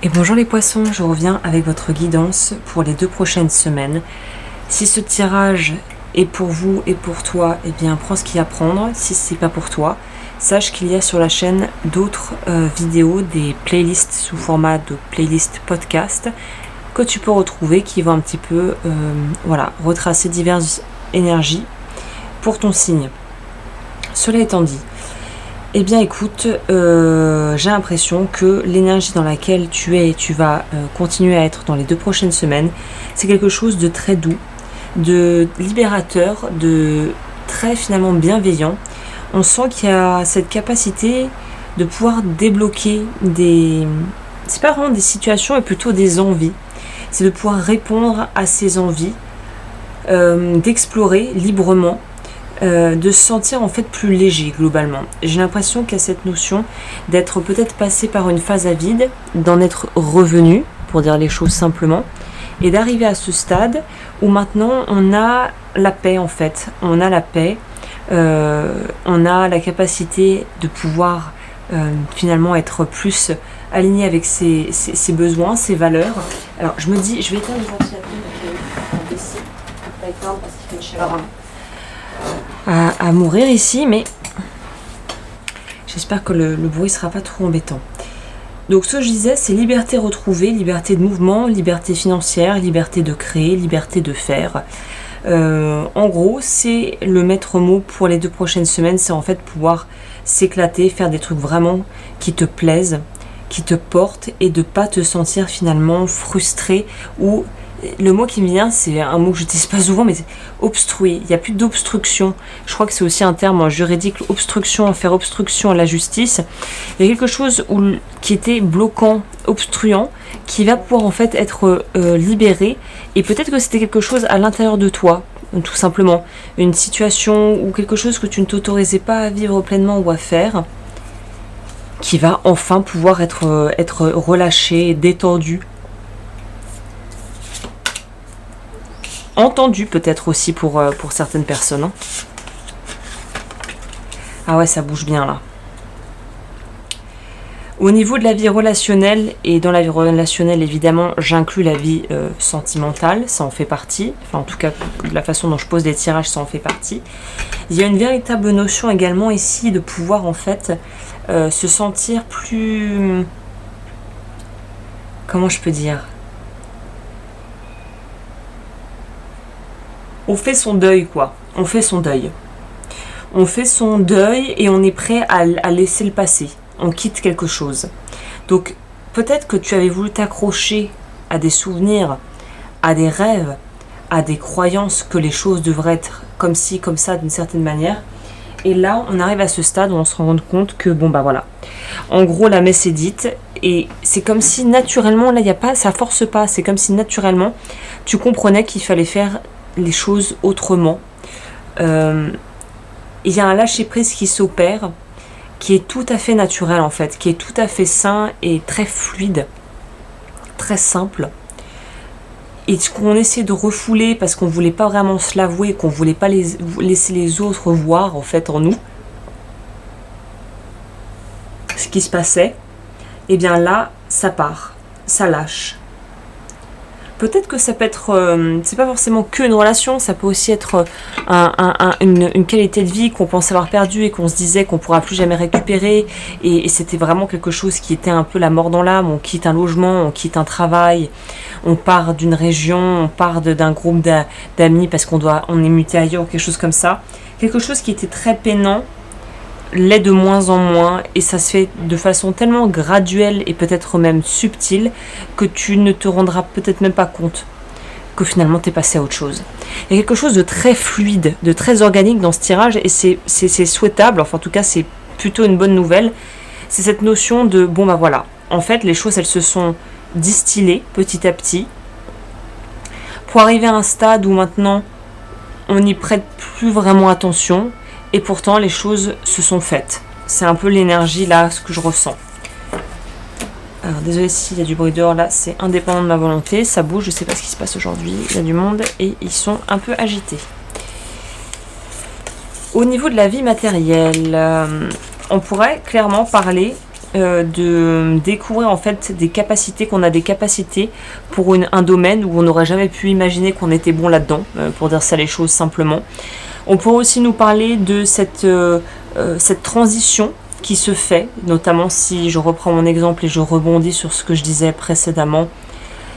Et bonjour les poissons, je reviens avec votre guidance pour les 2 prochaines semaines. Si ce tirage est pour vous et pour toi, eh bien prends ce qu'il y a à prendre. Si c'est pas pour toi, sache qu'il y a sur la chaîne d'autres vidéos, des playlists sous format de playlist podcast que tu peux retrouver qui vont un petit peu retracer diverses énergies pour ton signe. Cela étant dit, eh bien écoute, j'ai l'impression que l'énergie dans laquelle tu es et tu vas continuer à être dans les 2 prochaines semaines, c'est quelque chose de très doux, de libérateur, de très finalement bienveillant. On sent qu'il y a cette capacité de pouvoir débloquer c'est pas vraiment des situations, mais plutôt des envies. C'est de pouvoir répondre à ces envies, d'explorer librement, de se sentir en fait plus léger globalement. J'ai l'impression qu'il y a cette notion d'être peut-être passé par une phase à vide, d'en être revenu, pour dire les choses simplement, et d'arriver à ce stade où maintenant on a la paix en fait. On a la paix, on a la capacité de pouvoir finalement être plus aligné avec ses besoins, ses valeurs. Alors je me dis, je vais éteindre le ventilateur pour baisser, pas éteindre parce qu'il fait une chaleur à mourir ici, mais j'espère que le bruit sera pas trop embêtant. Donc ce que je disais, c'est liberté retrouvée, liberté de mouvement, liberté financière, liberté de créer, liberté de faire. En gros, c'est le maître mot pour les 2 prochaines semaines, c'est en fait pouvoir s'éclater, faire des trucs vraiment qui te plaisent, qui te portent, et de pas te sentir finalement frustré, ou le mot qui me vient, c'est un mot que j'utilise pas souvent, mais c'est obstruer. Il n'y a plus d'obstruction. Je crois que c'est aussi un terme juridique, obstruction, faire obstruction à la justice. Il y a quelque chose qui était bloquant, obstruant, qui va pouvoir en fait être libéré. Et peut-être que c'était quelque chose à l'intérieur de toi, tout simplement. Une situation ou quelque chose que tu ne t'autorisais pas à vivre pleinement ou à faire, qui va enfin pouvoir être relâché, détendu. Entendu peut-être aussi pour certaines personnes. Hein. Ah ouais, ça bouge bien là. Au niveau de la vie relationnelle, et dans la vie relationnelle évidemment j'inclus la vie sentimentale, ça en fait partie, enfin en tout cas de la façon dont je pose les tirages, ça en fait partie. Il y a une véritable notion également ici de pouvoir en fait se sentir plus... Comment je peux dire ? On fait son deuil quoi, on fait son deuil. On fait son deuil et on est prêt à laisser le passer. On quitte quelque chose. Donc peut-être que tu avais voulu t'accrocher à des souvenirs, à des rêves, à des croyances que les choses devraient être comme ci, comme ça, d'une certaine manière. Et là, on arrive à ce stade où on se rend compte que bon bah voilà. En gros, la messe est dite et c'est comme si naturellement, là il n'y a pas, ça force pas. C'est comme si naturellement, tu comprenais qu'il fallait faire les choses autrement. Il y a un lâcher-prise qui s'opère, qui est tout à fait naturel en fait, qui est tout à fait sain et très fluide, très simple. Et ce qu'on essaie de refouler parce qu'on voulait pas vraiment se l'avouer, qu'on voulait pas laisser les autres voir en fait en nous ce qui se passait, et bien là, ça part, ça lâche. Peut-être que ça peut être, c'est pas forcément qu'une relation, ça peut aussi être une qualité de vie qu'on pense avoir perdue et qu'on se disait qu'on pourra plus jamais récupérer, et c'était vraiment quelque chose qui était un peu la mort dans l'âme. On quitte un logement, on quitte un travail, on part d'une région, on part d'un groupe d'amis parce on est muté ailleurs, quelque chose comme ça. Quelque chose qui était très peinant, l'est de moins en moins, et ça se fait de façon tellement graduelle et peut-être même subtile que tu ne te rendras peut-être même pas compte que finalement tu es passé à autre chose. Il y a quelque chose de très fluide, de très organique dans ce tirage, et c'est souhaitable, enfin en tout cas c'est plutôt une bonne nouvelle. C'est cette notion de bon bah voilà, en fait les choses elles se sont distillées petit à petit pour arriver à un stade où maintenant on n'y prête plus vraiment attention. Et pourtant, les choses se sont faites. C'est un peu l'énergie, là, ce que je ressens. Alors, désolé s'il y a du bruit dehors, là, c'est indépendant de ma volonté. Ça bouge, je sais pas ce qui se passe aujourd'hui. Il y a du monde et ils sont un peu agités. Au niveau de la vie matérielle, on pourrait clairement parler de découvrir en fait des capacités, qu'on a des capacités pour un domaine où on n'aurait jamais pu imaginer qu'on était bon là-dedans, pour dire ça les choses simplement. On pourrait aussi nous parler de cette transition qui se fait, notamment si je reprends mon exemple et je rebondis sur ce que je disais précédemment.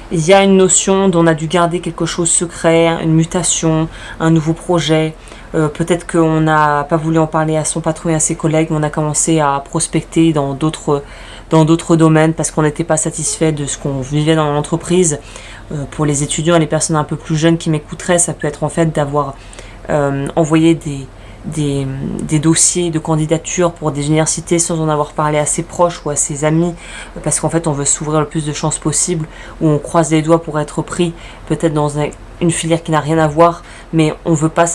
Il y a une notion dont on a dû garder quelque chose secret, une mutation, un nouveau projet. Peut-être qu'on n'a pas voulu en parler à son patron et à ses collègues, mais on a commencé à prospecter dans d'autres domaines parce qu'on n'était pas satisfait de ce qu'on vivait dans l'entreprise. Pour les étudiants et les personnes un peu plus jeunes qui m'écouteraient, ça peut être en fait d'avoir envoyé des dossiers de candidature pour des universités sans en avoir parlé à ses proches ou à ses amis, parce qu'en fait on veut s'ouvrir le plus de chances possible, ou on croise les doigts pour être pris peut-être dans une filière qui n'a rien à voir, mais on veut pas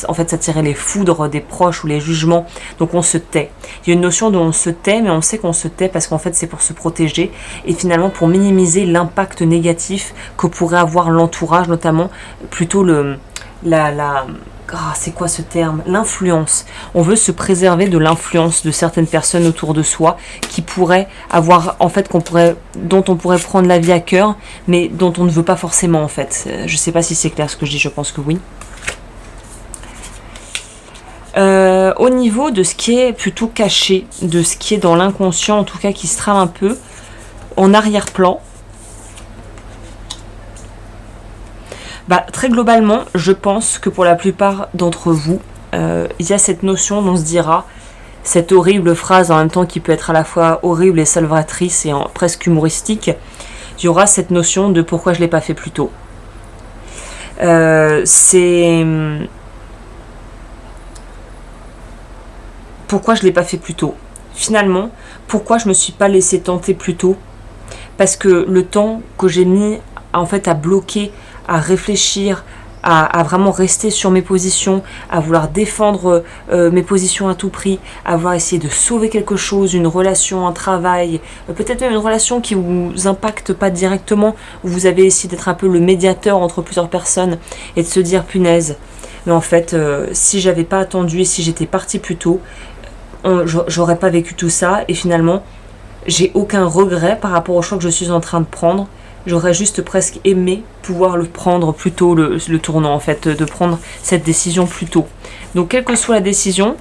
en fait s'attirer les foudres des proches ou les jugements, donc on se tait. Il y a une notion dont on se tait, mais on sait qu'on se tait parce qu'en fait c'est pour se protéger et finalement pour minimiser l'impact négatif que pourrait avoir l'entourage, notamment plutôt c'est quoi ce terme? L'influence. On veut se préserver de l'influence de certaines personnes autour de soi qui pourraient avoir, en fait, dont on pourrait prendre la vie à cœur, mais dont on ne veut pas forcément, en fait. Je sais pas si c'est clair ce que je dis, je pense que oui. Au niveau de ce qui est plutôt caché, de ce qui est dans l'inconscient, en tout cas qui se trame un peu en arrière-plan, très globalement, je pense que pour la plupart d'entre vous, il y a cette notion dont on se dira, cette horrible phrase en même temps qui peut être à la fois horrible et salvatrice et presque humoristique, il y aura cette notion de pourquoi je ne l'ai pas fait plus tôt. Pourquoi je ne l'ai pas fait plus tôt? Finalement, pourquoi je ne me suis pas laissé tenter plus tôt? Parce que le temps que j'ai mis en fait à bloquer, à réfléchir, à vraiment rester sur mes positions, à vouloir défendre mes positions à tout prix, à vouloir essayer de sauver quelque chose, une relation, un travail, peut-être même une relation qui vous impacte pas directement, où vous avez essayé d'être un peu le médiateur entre plusieurs personnes et de se dire punaise, mais en fait si j'avais pas attendu et si j'étais partie plus tôt, j'aurais pas vécu tout ça et finalement j'ai aucun regret par rapport au choix que je suis en train de prendre. J'aurais juste presque aimé pouvoir le prendre plus tôt, le tournant en fait, de prendre cette décision plus tôt. Donc quelle que soit la décision,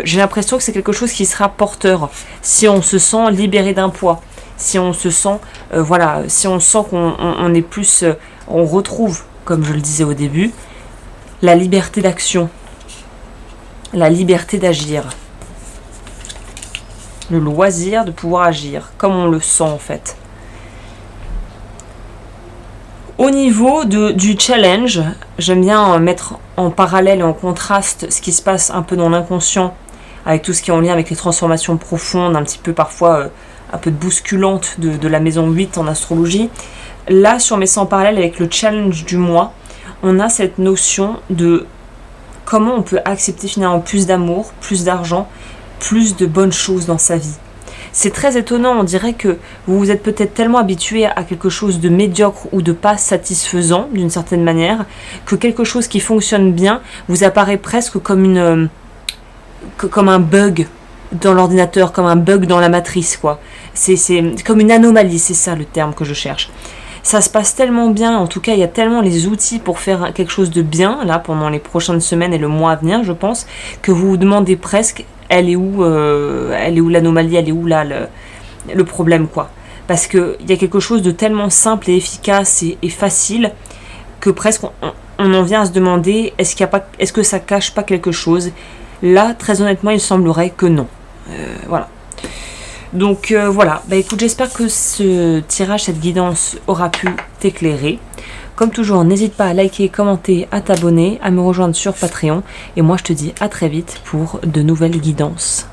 j'ai l'impression que c'est quelque chose qui sera porteur. Si on se sent libéré d'un poids, si on se sent, si on sent qu'on est plus, on retrouve, comme je le disais au début, la liberté d'action, la liberté d'agir, le loisir de pouvoir agir, comme on le sent en fait. Au niveau du challenge, j'aime bien mettre en parallèle et en contraste ce qui se passe un peu dans l'inconscient avec tout ce qui est en lien avec les transformations profondes, un petit peu parfois un peu bousculantes de la maison 8 en astrologie. Là, sur mes 100 parallèles avec le challenge du mois, on a cette notion de comment on peut accepter finalement plus d'amour, plus d'argent, plus de bonnes choses dans sa vie. C'est très étonnant, on dirait que vous vous êtes peut-être tellement habitué à quelque chose de médiocre ou de pas satisfaisant d'une certaine manière, que quelque chose qui fonctionne bien vous apparaît presque comme comme un bug dans l'ordinateur, comme un bug dans la matrice, quoi. C'est comme une anomalie, c'est ça le terme que je cherche. Ça se passe tellement bien, en tout cas il y a tellement les outils pour faire quelque chose de bien, là, pendant les prochaines semaines et le mois à venir, je pense, que vous vous demandez presque elle est où l'anomalie, elle est où là le problème, quoi. Parce qu'il y a quelque chose de tellement simple et efficace et facile que presque on en vient à se demander est-ce que ça cache pas quelque chose. Là, très honnêtement, il semblerait que non. Voilà. Donc voilà, écoute, j'espère que ce tirage, cette guidance aura pu t'éclairer. Comme toujours, n'hésite pas à liker, commenter, à t'abonner, à me rejoindre sur Patreon. Et moi, je te dis à très vite pour de nouvelles guidances.